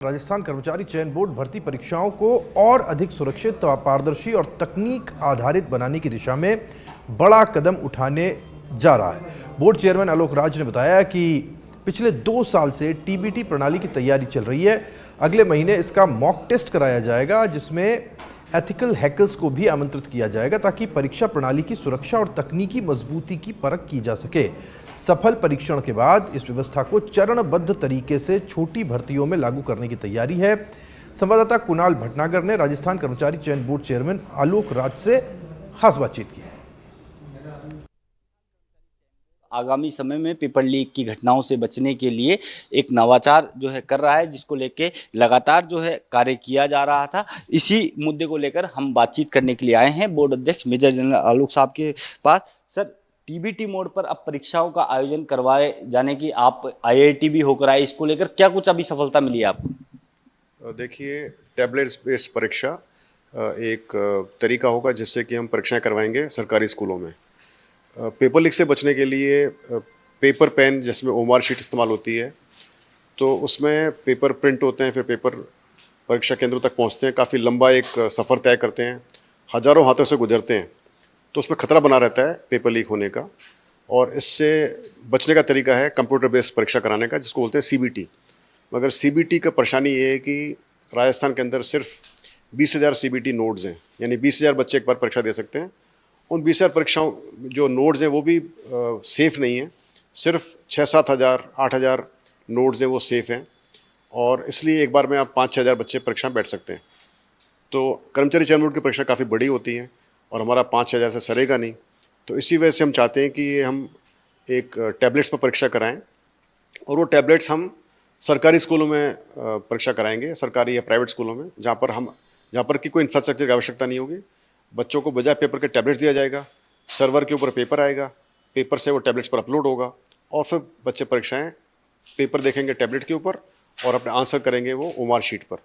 राजस्थान कर्मचारी चयन बोर्ड भर्ती परीक्षाओं को और अधिक सुरक्षित, पारदर्शी और तकनीक आधारित बनाने की दिशा में बड़ा कदम उठाने जा रहा है। बोर्ड चेयरमैन आलोक राज ने बताया कि पिछले 2 साल से टीबीटी प्रणाली की तैयारी चल रही है। अगले महीने इसका मॉक टेस्ट कराया जाएगा, जिसमें एथिकल हैकर्स को भी आमंत्रित किया जाएगा ताकि परीक्षा प्रणाली की सुरक्षा और तकनीकी मजबूती की परख की जा सके। सफल परीक्षण के बाद इस व्यवस्था को चरणबद्ध तरीके से छोटी भर्तियों में लागू करने की तैयारी है। संवाददाता कुणाल भटनागर ने राजस्थान कर्मचारी चयन बोर्ड चेयरमैन आलोक राज से खास बातचीत की। आगामी समय में पेपर लीक की घटनाओं से बचने के लिए एक नवाचार जो है कर रहा है, जिसको लेके लगातार जो है कार्य किया जा रहा था। इसी मुद्दे को लेकर हम बातचीत करने के लिए आए हैं बोर्ड अध्यक्ष मेजर जनरल आलोक साहब के पास। सर, टीबीटी मोड पर अब परीक्षाओं का आयोजन करवाए जाने की आप आईआईटी भी होकर आए, इसको लेकर क्या कुछ अभी सफलता मिली है आपको? देखिए, टैबलेट बेस्ड परीक्षा एक तरीका होगा जिससे कि हम परीक्षाएं करवाएंगे सरकारी स्कूलों में। पेपर लीक से बचने के लिए पेपर पेन जिसमें ओमार शीट इस्तेमाल होती है, तो उसमें पेपर प्रिंट होते हैं, फिर पेपर परीक्षा केंद्रों तक पहुंचते हैं, काफ़ी लंबा एक सफ़र तय करते हैं, हज़ारों हाथों से गुजरते हैं, तो उसमें खतरा बना रहता है पेपर लीक होने का। और इससे बचने का तरीका है कंप्यूटर बेस्ड परीक्षा कराने का, जिसको बोलते हैं सीबीटी। मगर सीबीटी का परेशानी ये है कि राजस्थान के अंदर सिर्फ 20,000 सीबीटी नोड्स हैं, यानी 20,000 बच्चे एक बार परीक्षा दे सकते हैं। उन 20,000 परीक्षाओं जो नोड्स हैं वो भी सेफ़ नहीं है, सिर्फ 6-7 हज़ार 8,000 नोड्स हैं वो सेफ़ हैं, और इसलिए एक बार में आप 5-6 हज़ार बच्चे परीक्षा में बैठ सकते हैं। तो कर्मचारी चयन बोर्ड की परीक्षा काफ़ी बड़ी होती है और हमारा 5-6 हज़ार से सरेगा नहीं, तो इसी वजह से हम चाहते हैं कि ये हम एक टैबलेट्स पर परीक्षा कराएं, और वो टैबलेट्स हम सरकारी स्कूलों में परीक्षा कराएंगे, सरकारी या प्राइवेट स्कूलों में, जहाँ पर कि कोई इंफ्रास्ट्रक्चर की आवश्यकता नहीं होगी। बच्चों को बजाय पेपर के टैबलेट्स दिया जाएगा, सर्वर के ऊपर पेपर आएगा, पेपर से वो टैबलेट्स पर अपलोड होगा, और फिर बच्चे परीक्षाएं पेपर देखेंगे टैबलेट के ऊपर और अपने आंसर करेंगे वो ओमार शीट पर।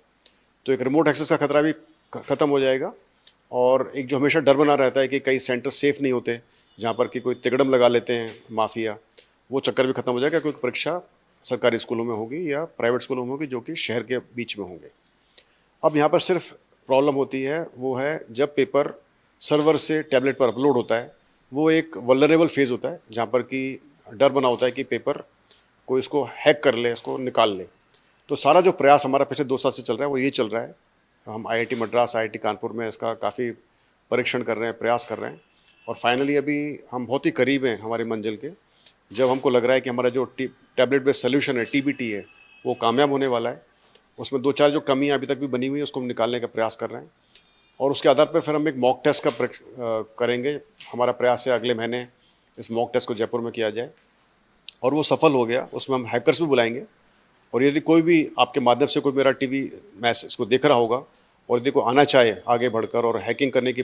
तो एक रिमोट एक्सेस का खतरा भी ख़त्म हो जाएगा, और एक जो हमेशा डर बना रहता है कि कई सेंटर सेफ़ नहीं होते, जहाँ पर कि कोई तिकड़म लगा लेते हैं माफिया, वो चक्कर भी खत्म हो जाएगा, क्योंकि परीक्षा सरकारी स्कूलों में होगी या प्राइवेट स्कूलों में होगी, जो कि शहर के बीच में होंगे। अब यहाँ पर सिर्फ प्रॉब्लम होती है वो है जब पेपर सर्वर से टैबलेट पर अपलोड होता है, वो एक वल्नरेबल फेज़ होता है, जहाँ पर कि डर बना होता है कि पेपर कोई इसको हैक कर ले, इसको निकाल ले। तो सारा जो प्रयास हमारा पिछले 2 साल से चल रहा है वो ये चल रहा है। हम आईआईटी मद्रास, आईआईटी कानपुर में इसका काफ़ी परीक्षण कर रहे हैं, प्रयास कर रहे हैं, और फाइनली अभी हम बहुत ही करीब हैं हमारी मंजिल के, जब हमको लग रहा है कि हमारा जो टैबलेट बेस्ड सोल्यूशन है, टीबीटी है, वो कामयाब होने वाला है। उसमें 2-4 जो कमियां अभी तक भी बनी हुई है उसको हम निकालने का प्रयास कर रहे हैं, और उसके आधार पर फिर हम एक मॉक टेस्ट का करेंगे। हमारा प्रयास है अगले महीने इस मॉक टेस्ट को जयपुर में किया जाए, और वो सफल हो गया उसमें हम हैकर्स भी बुलाएंगे। और यदि कोई भी आपके माध्यम से कोई मेरा टीवी मैच इसको देख रहा होगा और यदि कोई आना चाहे आगे बढ़कर और हैकिंग करने की,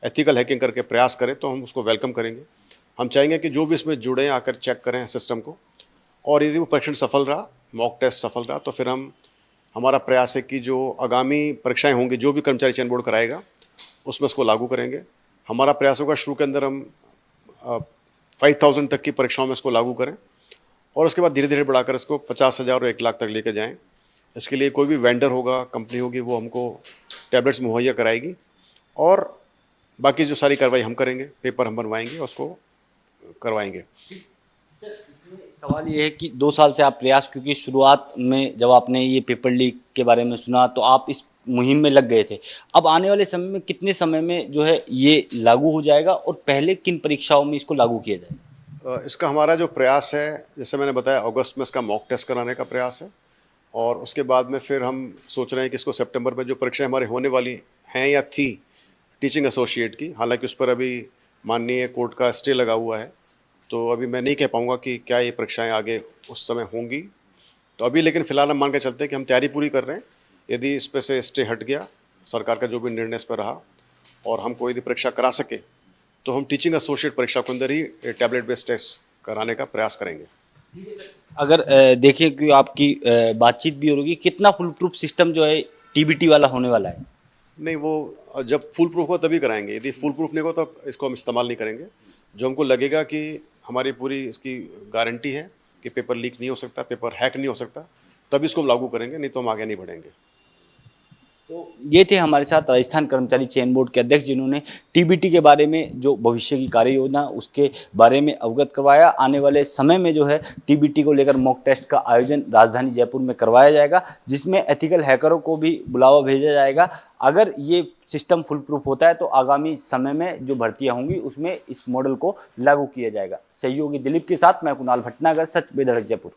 एथिकल हैकिंग करके प्रयास करें, तो हम उसको वेलकम करेंगे। हम चाहेंगे कि जो भी इसमें जुड़े आकर चेक करें सिस्टम को, और यदि वो परीक्षण सफल रहा, मॉक टेस्ट सफल रहा, तो फिर हमारा प्रयास है कि जो आगामी परीक्षाएं होंगी, जो भी कर्मचारी चयन बोर्ड कराएगा, उसमें इसको लागू करेंगे। हमारा प्रयास होगा शुरू के अंदर हम 5,000 तक की परीक्षाओं में इसको लागू करें, और उसके बाद धीरे धीरे बढ़ाकर इसको 50,000 और 1 लाख तक लेकर जाएं। इसके लिए कोई भी वेंडर होगा, कंपनी होगी, वो हमको टैबलेट्स मुहैया कराएगी, और बाकी जो सारी कार्रवाई हम करेंगे, पेपर हम बनवाएंगे, उसको करवाएंगे। सवाल ये है कि 2 साल से आप प्रयास, क्योंकि शुरुआत में जब आपने ये पेपर लीक के बारे में सुना तो आप इस मुहिम में लग गए थे। अब आने वाले समय में कितने समय में जो है ये लागू हो जाएगा, और पहले किन परीक्षाओं में इसको लागू किया जाएगा? इसका हमारा जो प्रयास है, जैसे मैंने बताया, अगस्त में इसका मॉक टेस्ट कराने का प्रयास है, और उसके बाद में फिर हम सोच रहे हैं कि इसको सितंबर में जो परीक्षाएं हमारे होने वाली हैं या थी टीचिंग एसोसिएट की, हालांकि उस पर अभी माननीय कोर्ट का स्टे लगा हुआ है, तो अभी मैं नहीं कह पाऊंगा कि क्या ये परीक्षाएं आगे उस समय होंगी। तो अभी लेकिन फ़िलहाल हम मान के चलते हैं कि हम तैयारी पूरी कर रहे हैं। यदि इस पर से स्टे हट गया, सरकार का जो भी निर्णय इस पर रहा, और हमको यदि परीक्षा करा सके, तो हम टीचिंग एसोसिएट परीक्षा के अंदर ही टैबलेट बेस्ड टेस्ट कराने का प्रयास करेंगे। अगर देखिए कि आपकी बातचीत भी हो रही, कितना फुल प्रूफ सिस्टम जो है टीबीटी वाला होने वाला है? नहीं, वो जब फुल प्रूफ हो तभी कराएंगे, यदि फुल प्रूफ नहीं हो तो इसको हम इस्तेमाल नहीं करेंगे। जो हमको लगेगा कि हमारी पूरी इसकी गारंटी है कि पेपर लीक नहीं हो सकता, पेपर हैक नहीं हो सकता, तब इसको हम लागू करेंगे, नहीं तो हम आगे नहीं बढ़ेंगे। तो ये थे हमारे साथ राजस्थान कर्मचारी चयन बोर्ड के अध्यक्ष, जिन्होंने टीबीटी के बारे में जो भविष्य की कार्य योजना उसके बारे में अवगत करवाया। आने वाले समय में जो है टीबीटी को लेकर मॉक टेस्ट का आयोजन राजधानी जयपुर में करवाया जाएगा, जिसमें एथिकल हैकरों को भी बुलावा भेजा जाएगा। अगर ये सिस्टम फुल प्रूफ होता है तो आगामी समय में जो भर्तियां होंगी उसमें इस मॉडल को लागू किया जाएगा। सहयोगी दिलीप के साथ मैं कुणाल भटनागर, सच बेधड़क जयपुर।